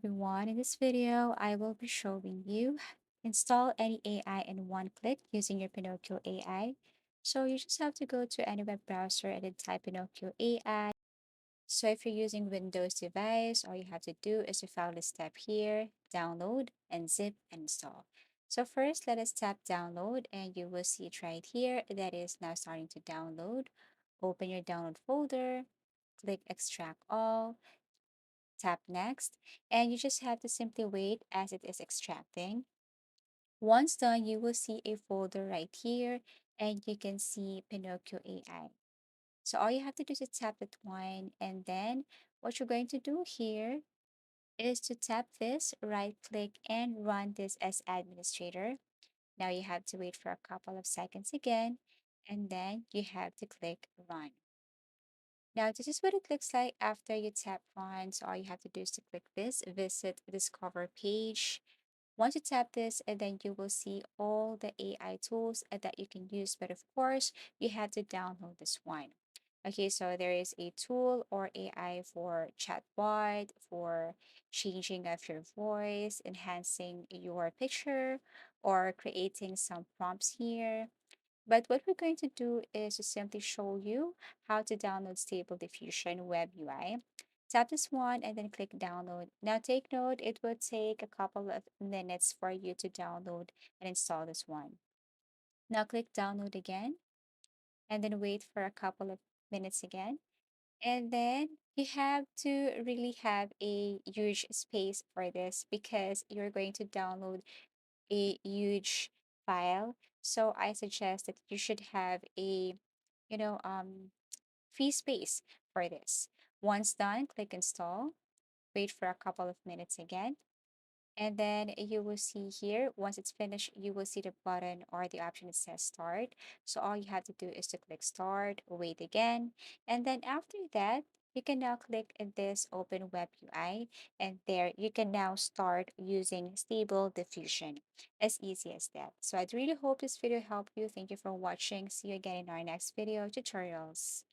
everyone. In this video, I will be showing you install any AI in one click using your Pinokio AI. So you just have to go to any web browser and then type Pinokio AI. So if you're using Windows device, all you have to do is to follow the step here, download and zip and install. So first, let us tap download and you will see it right here that is now starting to download. Open your download folder, click extract all, tap next, and you just have to simply wait as it is extracting. Once done, you will see a folder right here and you can see Pinocchio AI. So all you have to do is tap that one, and then what you're going to do here is to tap this, right click and run this as administrator. Now you have to wait for a couple of seconds again, and then you have to click run. Now, this is what it looks like after you tap run. So all you have to do is to click this, visit discover page. Once you tap this, and then you will see all the AI tools that you can use. But of course, you have to download this one. Okay, so there is a tool or AI for chatbot, for changing of your voice, enhancing your picture, or creating some prompts here. But what we're going to do is to simply show you how to download Stable Diffusion Web UI. Tap this one and then click download. Now take note, it will take a couple of minutes for you to download and install this one. Now click download again and then wait for a couple of minutes again. And then you have to really have a huge space for this because you're going to download a huge file. So I suggest that you should have a, you know, um, free space for this. Once done, click install. Wait for a couple of minutes again. And then you will see here, once it's finished, you will see the button or the option that says start. So all you have to do is to click start, wait again. And then after that, you can now click in this open web UI and there you can now start using stable diffusion. As easy as that. So I'd really hope this video helped you. Thank you for watching. See you again in our next video tutorials.